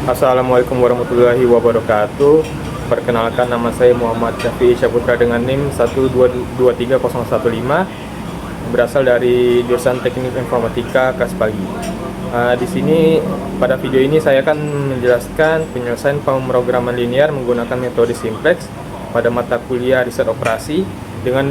Assalamualaikum warahmatullahi wabarakatuh. Perkenalkan, nama saya Muhammad Syafi'i Syaputra dengan NIM 1223015, berasal dari jurusan Teknik Informatika Kaspagi. Di sini pada video ini saya akan menjelaskan penyelesaian pemrograman linear menggunakan metode simplex pada mata kuliah riset operasi dengan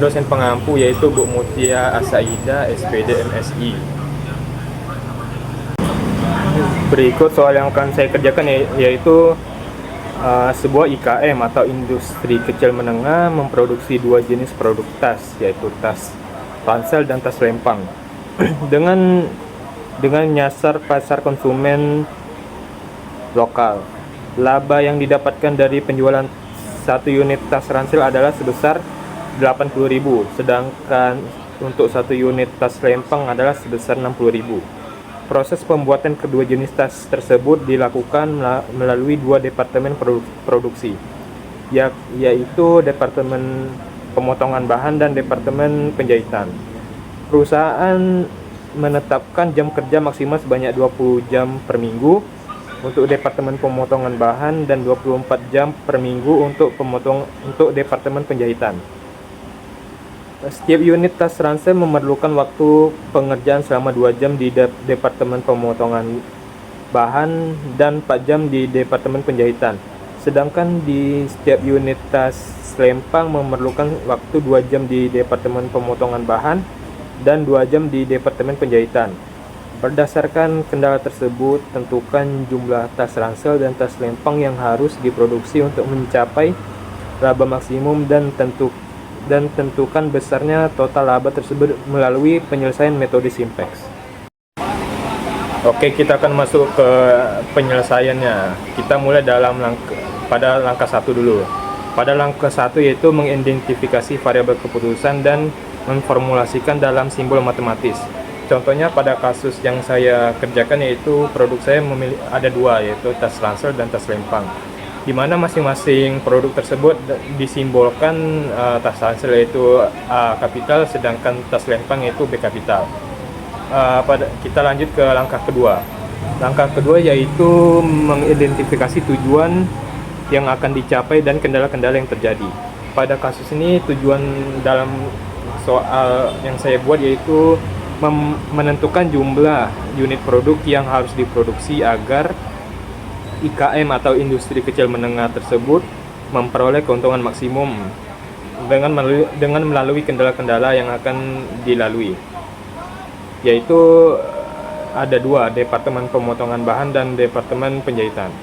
dosen pengampu yaitu Bu Mutia Asaida, SPD MSI. Berikut soal yang akan saya kerjakan yaitu sebuah IKM atau industri kecil menengah memproduksi dua jenis produk tas, yaitu tas ransel dan tas lempang dengan nyasar pasar konsumen lokal. Laba yang didapatkan dari penjualan satu unit tas ransel adalah sebesar 80.000, sedangkan untuk satu unit tas lempang adalah sebesar 60.000. Proses pembuatan kedua jenis tas tersebut dilakukan melalui dua departemen produksi, yaitu Departemen Pemotongan Bahan dan Departemen Penjahitan. Perusahaan menetapkan jam kerja maksimal sebanyak 20 jam per minggu untuk Departemen Pemotongan Bahan dan 24 jam per minggu untuk Departemen Penjahitan. Setiap unit tas ransel memerlukan waktu pengerjaan selama 2 jam di Departemen Pemotongan Bahan dan 4 jam di Departemen Penjahitan. Sedangkan di setiap unit tas lempang memerlukan waktu 2 jam di Departemen Pemotongan Bahan dan 2 jam di Departemen Penjahitan. Berdasarkan kendala tersebut, tentukan jumlah tas ransel dan tas lempang yang harus diproduksi untuk mencapai laba maksimum dan tentukan besarnya total laba tersebut melalui penyelesaian metode simplex. Oke, kita akan masuk ke penyelesaiannya. Kita mulai pada langkah 1 dulu. Pada langkah 1 yaitu mengidentifikasi variabel keputusan dan memformulasikan dalam simbol matematis. Contohnya pada kasus yang saya kerjakan yaitu produk saya ada dua, yaitu tas ransel dan tas lempang, di mana masing-masing produk tersebut disimbolkan tas ransel yaitu A kapital, sedangkan tas lempang yaitu B kapital. Kita lanjut ke langkah kedua. Langkah kedua yaitu mengidentifikasi tujuan yang akan dicapai dan kendala-kendala yang terjadi. Pada kasus ini tujuan dalam soal yang saya buat yaitu menentukan jumlah unit produk yang harus diproduksi agar IKM atau industri kecil menengah tersebut memperoleh keuntungan maksimum dengan melalui kendala-kendala yang akan dilalui, yaitu ada dua, Departemen Pemotongan Bahan dan Departemen Penjahitan.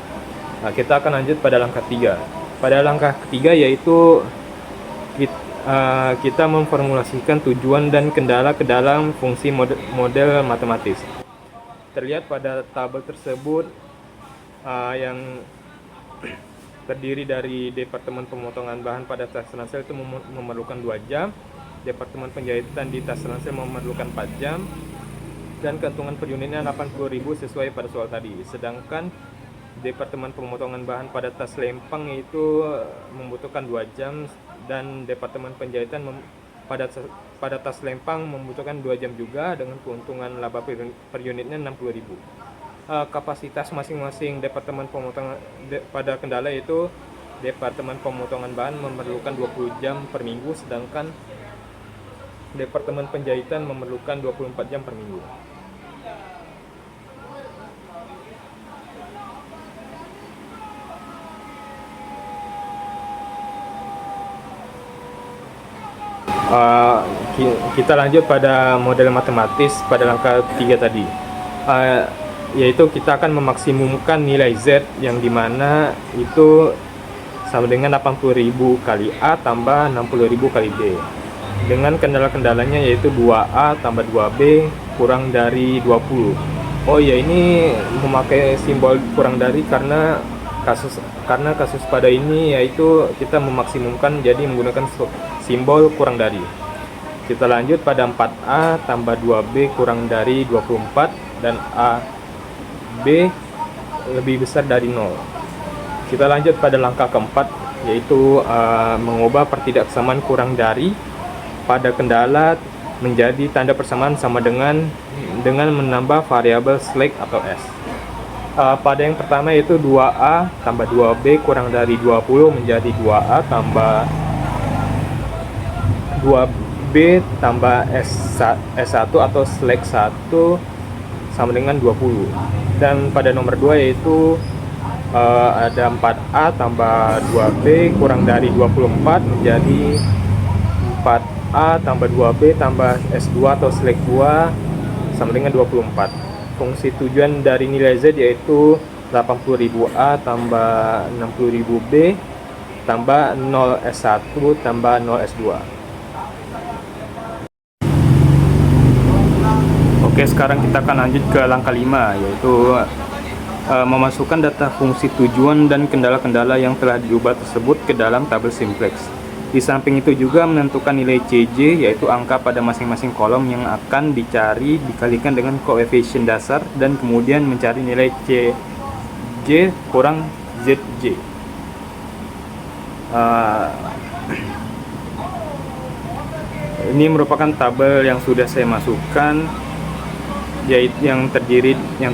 Kita akan lanjut pada langkah 3. Pada langkah ketiga yaitu kita memformulasikan tujuan dan kendala ke dalam fungsi model matematis. Terlihat pada tabel tersebut yang terdiri dari Departemen Pemotongan Bahan pada tas ransel itu memerlukan 2 jam, Departemen Penjahitan di tas ransel memerlukan 4 jam, dan keuntungan per unitnya 80.000 sesuai pada soal tadi. Sedangkan Departemen Pemotongan Bahan pada tas lempang itu membutuhkan 2 jam, dan Departemen Penjahitan pada tas lempang membutuhkan 2 jam juga dengan keuntungan laba per unitnya 60.000. Kapasitas masing-masing departemen pemotongan pada kendala itu Departemen Pemotongan Bahan memerlukan 20 jam per minggu, sedangkan Departemen Penjahitan memerlukan 24 jam per minggu. Kita lanjut pada model matematis pada langkah 3 tadi, yaitu kita akan memaksimumkan nilai Z yang dimana itu sama dengan 80.000 kali A tambah 60.000 kali B, dengan kendala-kendalanya yaitu 2A tambah 2B kurang dari 20. Oh ya, ini memakai simbol kurang dari karena kasus pada ini yaitu kita memaksimumkan jadi menggunakan simbol kurang dari. Kita lanjut pada 4A tambah 2B kurang dari 24 dan B lebih besar dari 0. Kita lanjut pada langkah keempat yaitu mengubah pertidaksamaan kurang dari pada kendala menjadi tanda persamaan sama dengan menambah variabel slack atau S. Pada yang pertama yaitu 2A tambah 2B kurang dari 20 menjadi 2A tambah 2B tambah S1 atau selek 1 sama dengan 20. Dan pada nomor 2 yaitu ada 4A tambah 2B kurang dari 24 menjadi 4A tambah 2B tambah S2 atau selek 2 sama dengan 24. Fungsi tujuan dari nilai Z yaitu 80.000A tambah 60.000B tambah 0S1 tambah 0S2. Oke, sekarang kita akan lanjut ke langkah 5, yaitu memasukkan data fungsi tujuan dan kendala-kendala yang telah diubah tersebut ke dalam tabel simplex. Di samping itu juga menentukan nilai CJ, yaitu angka pada masing-masing kolom yang akan dicari dikalikan dengan koefisien dasar, dan kemudian mencari nilai CJ kurang ZJ. Ini merupakan tabel yang sudah saya masukkan, yaitu yang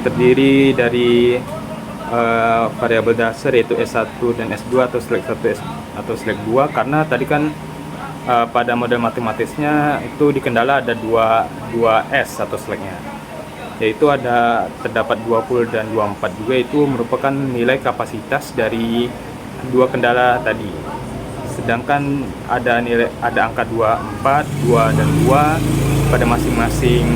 terdiri dari variabel dasar yaitu S1 dan S2 atau selek 1 atau selek 2, karena tadi kan pada model matematisnya itu di kendala ada 2 S atau seleknya, yaitu terdapat 20 dan 24 juga, itu merupakan nilai kapasitas dari dua kendala tadi. Sedangkan ada angka 24, 2 dan 2 pada masing-masing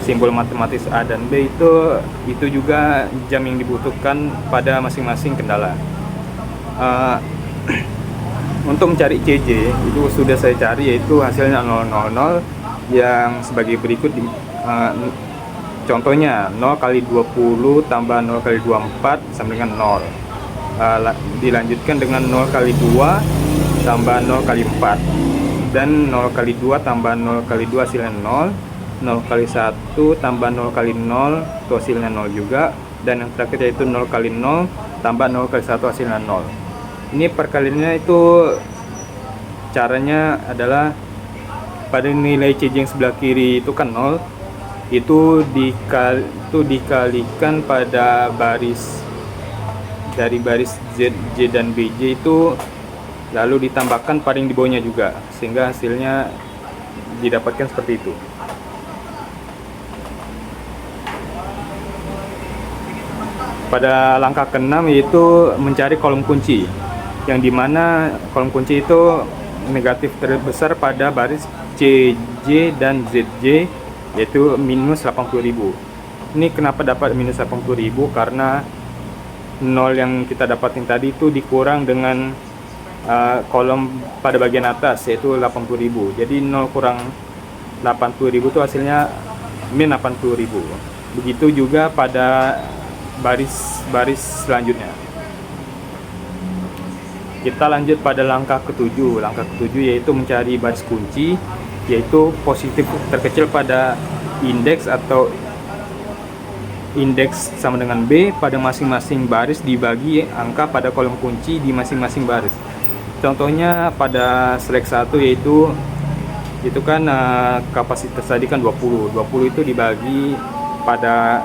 simbol matematis A dan B, itu juga jam yang dibutuhkan pada masing-masing kendala. Untuk mencari CJ itu sudah saya cari, yaitu hasilnya 000 yang sebagai berikut. Contohnya 0 kali 20 tambah 0 kali 24 sama dengan 0. Dilanjutkan dengan 0 kali 2 tambah 0 kali 4, dan 0 kali 2 tambah 0 kali 2 hasilnya 0. 0 kali 1 tambah 0 kali 0 itu hasilnya 0 juga, dan yang terakhir yaitu 0 kali 0 tambah 0 kali 1 hasilnya 0. Ini perkaliannya itu caranya adalah pada nilai CJ yang sebelah kiri itu kan 0, itu dikalikan pada baris dari baris ZJ dan BJ itu, lalu ditambahkan pada yang di bawahnya juga, sehingga hasilnya didapatkan seperti itu. Pada langkah ke-6 yaitu mencari kolom kunci, yang dimana kolom kunci itu negatif terbesar pada baris CJ dan ZJ, yaitu minus 80.000. Ini kenapa dapat minus 80.000? Karena 0 yang kita dapatin tadi itu dikurang dengan kolom pada bagian atas, yaitu 80.000. Jadi 0 kurang 80.000 itu hasilnya min 80.000. Begitu juga pada baris selanjutnya. Kita lanjut pada langkah ke-7. Langkah ke-7 yaitu mencari baris kunci, yaitu positif terkecil pada indeks atau indeks sama dengan B pada masing-masing baris dibagi angka pada kolom kunci di masing-masing baris. Contohnya pada selek 1 yaitu kan kapasitas tadi kan 20 itu dibagi pada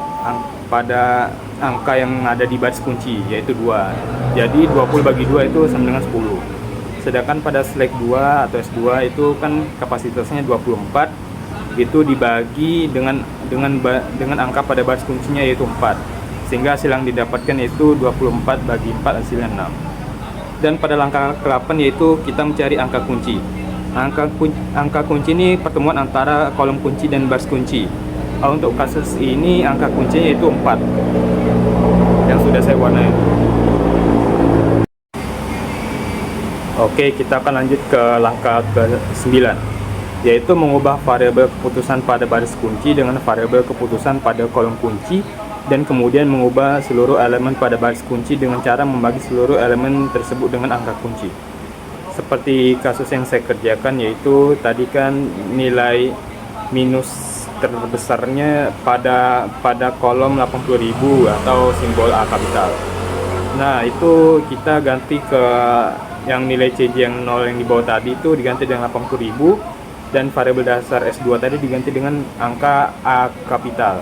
angka yang ada di baris kunci, yaitu 2. Jadi 20 bagi 2 itu sama dengan 10. Sedangkan pada selek 2 atau S2 itu kan kapasitasnya 24, itu dibagi dengan angka pada baris kuncinya yaitu 4. Sehingga hasil yang didapatkan yaitu 24 bagi 4 hasilnya 6. Dan pada langkah ke-8 yaitu kita mencari angka kunci. Angka kunci ini pertemuan antara kolom kunci dan baris kunci. Untuk kasus ini angka kuncinya yaitu 4 yang sudah saya warnai. Oke, kita akan lanjut ke langkah ke-9, yaitu mengubah variabel keputusan pada baris kunci dengan variabel keputusan pada kolom kunci, dan kemudian mengubah seluruh elemen pada baris kunci dengan cara membagi seluruh elemen tersebut dengan angka kunci. Seperti kasus yang saya kerjakan, yaitu tadi kan nilai minus terbesarnya pada kolom 80.000 atau simbol A kapital. Nah, itu kita ganti ke yang nilai CJ yang 0 yang di bawah tadi itu diganti dengan 80.000, dan variabel dasar S2 tadi diganti dengan angka A kapital.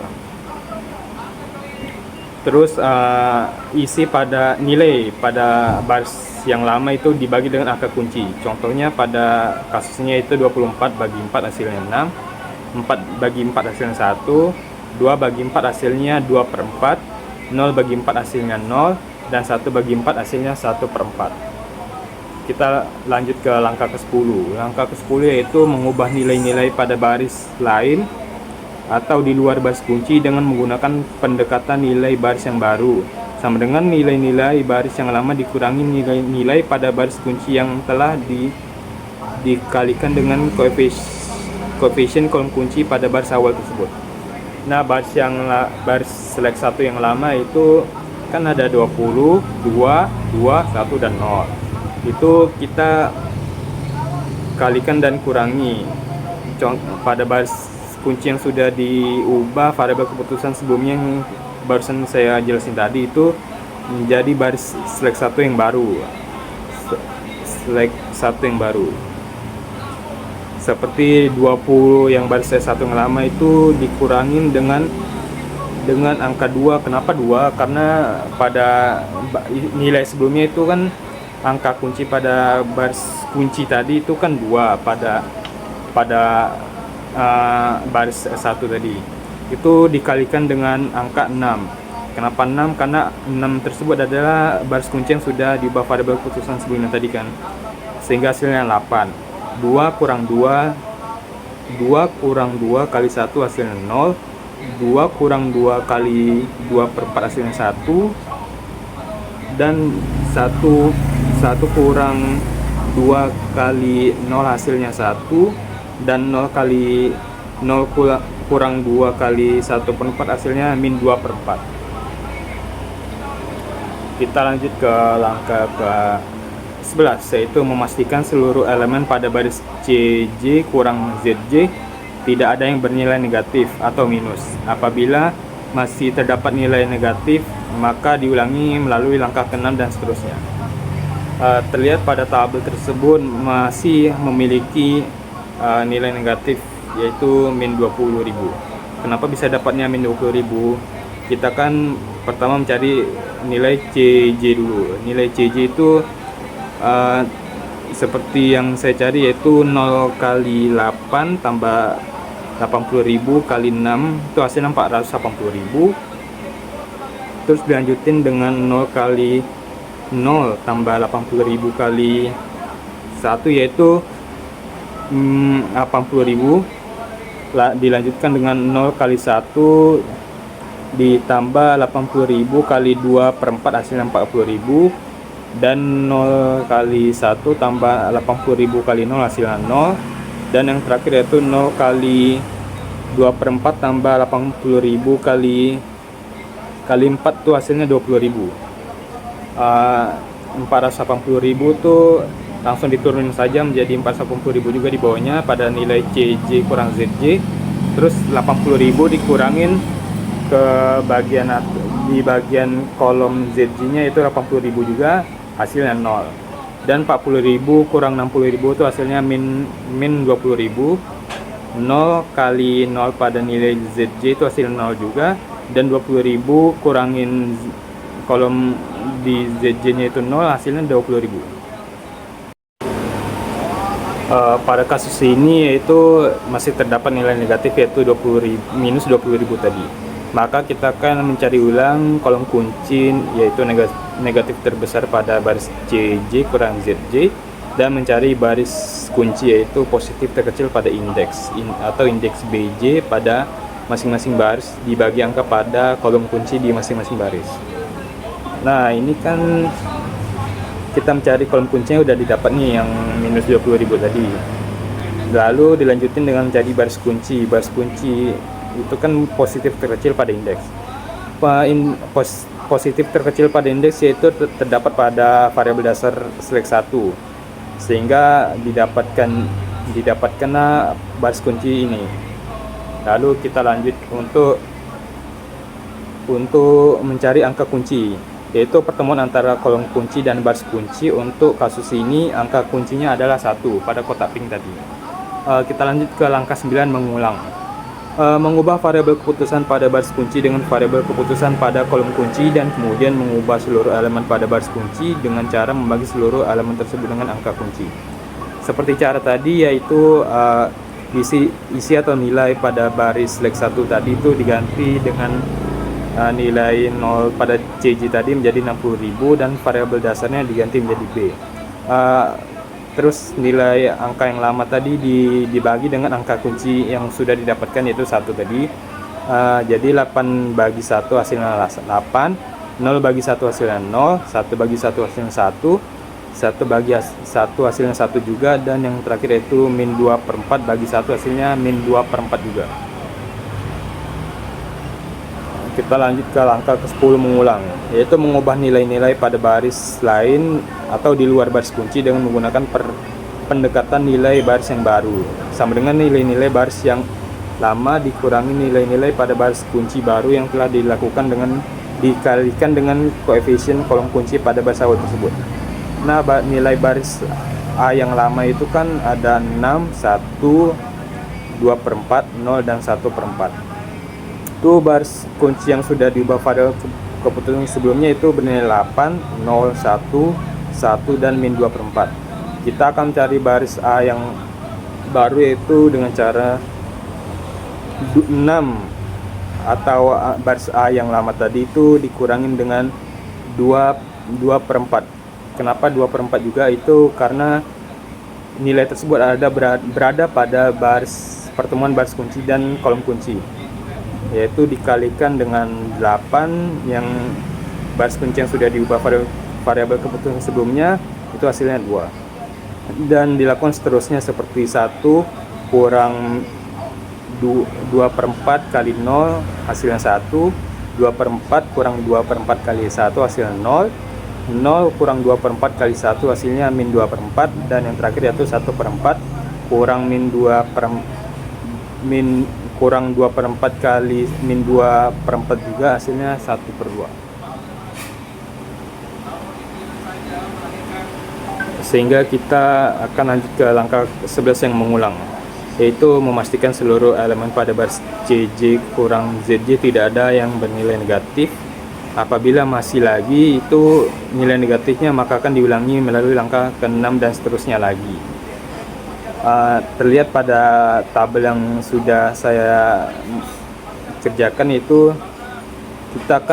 Terus isi pada nilai pada baris yang lama itu dibagi dengan angka kunci. Contohnya pada kasusnya itu 24 bagi 4 hasilnya 6, 4 bagi 4 hasilnya 1, 2 bagi 4 hasilnya 2/4, 0 bagi 4 hasilnya 0, dan 1 bagi 4 hasilnya 1/4. Kita lanjut ke langkah ke-10. Langkah ke-10 yaitu mengubah nilai-nilai pada baris lain atau di luar baris kunci dengan menggunakan pendekatan nilai baris yang baru, sama dengan nilai-nilai baris yang lama dikurangi nilai-nilai pada baris kunci yang telah dikalikan dengan koefisien kolom kunci pada baris awal tersebut. Nah, baris select 1 yang lama itu kan ada 20, 2, 2, 1, dan 0. Itu kita kalikan dan kurangi. Pada baris kunci yang sudah diubah, variabel keputusan sebelumnya yang barusan saya jelasin tadi itu menjadi baris select 1 yang baru. Select 1 yang baru. Seperti 20 yang baris select 1 yang lama itu dikurangin dengan angka 2. Kenapa 2? Karena pada nilai sebelumnya itu kan angka kunci pada baris kunci tadi itu kan 2 pada baris 1 tadi. Itu dikalikan dengan angka 6. Kenapa 6? Karena 6 tersebut adalah baris kunci yang sudah diubah variabel keputusan sebelumnya tadi kan. Sehingga hasilnya 8. 2 kurang 2 kali 1 hasilnya 0. 2 kurang 2 kali 2/4 hasilnya 1. Dan 1 kurang 2 kali 0 hasilnya 1. Dan 0 kurang 2 kali 1/4 hasilnya min 2/4. Kita lanjut ke langkah ke-11, yaitu memastikan seluruh elemen pada baris CJ kurang ZJ tidak ada yang bernilai negatif atau minus. Apabila masih terdapat nilai negatif, maka diulangi melalui langkah ke-6 dan seterusnya. Terlihat pada tabel tersebut masih memiliki nilai negatif, yaitu min 20.000. Kenapa bisa dapatnya min 20.000? Kita kan pertama mencari nilai CJ dulu. Nilai CJ itu seperti yang saya cari, yaitu 0 kali 8 tambah 80.000 kali 6 itu hasilnya 480.000. Terus dilanjutin dengan 0 kali 0 tambah 80.000 kali 1, yaitu 80.000. Dilanjutkan dengan 0 kali 1 ditambah 80.000 kali 2/4 hasilnya 40.000, dan 0 kali 1 tambah 80.000 kali 0 hasilnya 0, dan yang terakhir yaitu 0 kali 2/4 tambah 80.000 kali 4 itu hasilnya 20.000. 480.000 tuh langsung diturunin saja menjadi 480.000 juga di bawahnya pada nilai CJ kurang ZJ. Terus 80.000 dikurangin ke di bagian kolom ZJ nya itu 80.000 juga, hasilnya 0. Dan 40.000 kurang 60.000 itu hasilnya min 20.000. 0 kali 0 pada nilai ZJ itu hasil 0 juga, dan 20.000 kurangin kolom di ZJ nya itu 0, hasilnya 20.000. Pada kasus ini yaitu masih terdapat nilai negatif, yaitu minus 20.000 tadi. Maka kita akan mencari ulang kolom kunci, yaitu negatif terbesar pada baris CJ kurang ZJ, dan mencari baris kunci yaitu positif terkecil pada indeks atau indeks BJ pada masing-masing baris dibagi angka pada kolom kunci di masing-masing baris. Nah, ini kan kita mencari kolom kuncinya udah didapat nih yang minus 20.000 tadi. Lalu dilanjutin dengan mencari baris kunci. Baris kunci itu kan positif terkecil pada indeks. Positif terkecil pada indeks yaitu terdapat pada variabel dasar select 1, sehingga didapatkan baris kunci ini. Lalu kita lanjut untuk mencari angka kunci, yaitu pertemuan antara kolom kunci dan baris kunci. Untuk kasus ini angka kuncinya adalah 1 pada kotak pink tadi. Kita lanjut ke langkah 9, mengulang. Mengubah variabel keputusan pada baris kunci dengan variabel keputusan pada kolom kunci, dan kemudian mengubah seluruh elemen pada baris kunci dengan cara membagi seluruh elemen tersebut dengan angka kunci. Seperti cara tadi, yaitu isi atau nilai pada baris leg 1 tadi itu diganti dengan nilai 0 pada CJ tadi menjadi 60.000 dan variabel dasarnya diganti menjadi B. Terus nilai angka yang lama tadi dibagi dengan angka kunci yang sudah didapatkan, yaitu 1 tadi. Jadi 8 bagi 1 hasilnya 8, 0 bagi 1 hasilnya 0, 1 bagi 1 hasilnya 1, 1 bagi 1 hasilnya 1 juga, dan yang terakhir yaitu min 2/4 bagi 1 hasilnya min 2/4 juga. Kita lanjut ke langkah ke-10 mengulang, yaitu mengubah nilai-nilai pada baris lain atau di luar baris kunci dengan menggunakan pendekatan nilai baris yang baru, sama dengan nilai-nilai baris yang lama dikurangi nilai-nilai pada baris kunci baru yang telah dilakukan dengan dikalikan dengan koefisien kolom kunci pada baris awal tersebut. Nah, nilai baris A yang lama itu kan ada 6, 1, 2/4, 0, dan 1/4. Itu baris kunci yang sudah diubah variabel keputusan sebelumnya itu bernilai 8, 0, 1, 1, dan min 2/4. Kita akan cari baris A yang baru, yaitu dengan cara 6 atau baris A yang lama tadi itu dikurangin dengan 2/4. Kenapa 2/4 juga? Itu karena nilai tersebut berada pada baris pertemuan baris kunci dan kolom kunci, yaitu dikalikan dengan 8 yang baris kunci yang sudah diubah variabel keputusan sebelumnya, itu hasilnya 2, dan dilakukan seterusnya seperti 1 kurang 2/4 kali 0 hasilnya 1, 2/4 kurang 2/4 kali 1 hasilnya 0, 0 kurang 2/4 kali 1 hasilnya min 2/4, dan yang terakhir yaitu 1/4 kurang kurang 2/4 kali min 2/4 juga hasilnya 1/2. Sehingga kita akan lanjut ke langkah 11 yang mengulang, yaitu memastikan seluruh elemen pada baris CJ kurang ZJ tidak ada yang bernilai negatif. Apabila masih lagi itu nilai negatifnya, maka akan diulangi melalui langkah ke-6 dan seterusnya lagi. Terlihat pada tabel yang sudah saya kerjakan, itu kita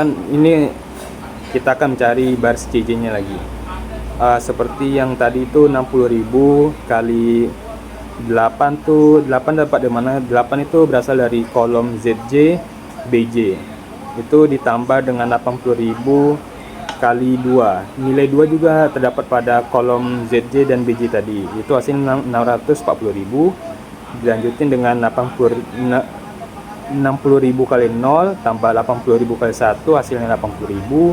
akan mencari baris CJ nya lagi. Seperti yang tadi itu 60.000 kali 8 tuh 8 dapat dari mana? 8 itu berasal dari kolom ZJ BJ, itu ditambah dengan 80.000 kali 2. Nilai 2 juga terdapat pada kolom ZJ dan BJ tadi, itu hasilnya 640.000. Dilanjutin dengan 60.000 kali 0 tambah 80.000 kali 1 hasilnya 80.000.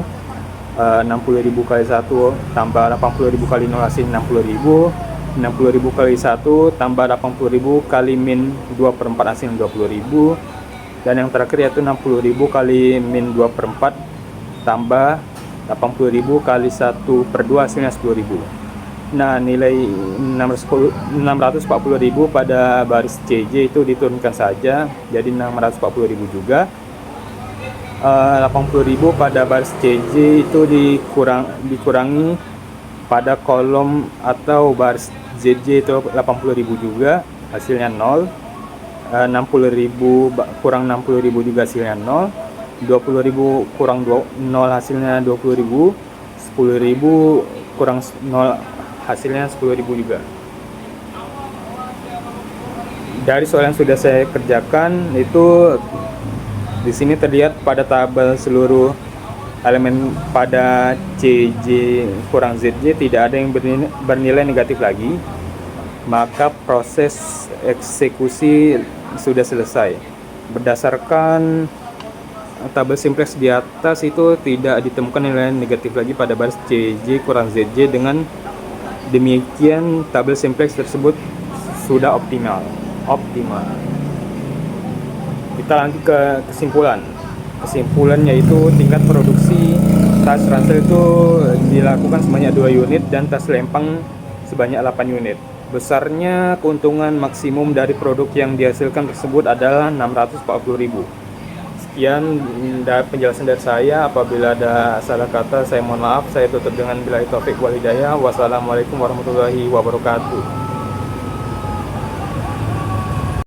60.000 kali 1 tambah 80.000 kali 0 hasilnya 60.000. 60.000 kali 1 tambah 80.000 kali min 2/4 hasilnya 20.000. Dan yang terakhir yaitu 60.000 kali min 2/4 tambah 80.000 kali 1/2 hasilnya 10.000. Nah, nilai 640.000 pada baris CJ itu diturunkan saja, jadi 640.000 juga. 80.000 pada baris CJ itu dikurangi pada kolom atau baris ZJ itu 80.000 juga, hasilnya 0. 60.000 kurang 60.000 juga hasilnya 0. 20.000 kurang 0 hasilnya 20.000. 10.000 kurang 0 hasilnya 10.000 juga. Dari soal yang sudah saya kerjakan itu di sini terlihat pada tabel seluruh elemen pada CJ kurang ZJ tidak ada yang bernilai negatif lagi, maka proses eksekusi sudah selesai. Berdasarkan tabel simplex di atas itu tidak ditemukan nilai negatif lagi pada baris CJ kurang ZJ. Dengan demikian tabel simplex tersebut sudah optimal. Kita lanjut ke kesimpulan, yaitu tingkat produksi tas ransel itu dilakukan sebanyak 2 unit dan tas lempang sebanyak 8 unit. Besarnya keuntungan maksimum dari produk yang dihasilkan tersebut adalah 640.000. Sekian penjelasan dari saya. Apabila ada salah kata, saya mohon maaf. Saya tutup dengan billahi taufik wal hidayah. Wassalamualaikum warahmatullahi wabarakatuh.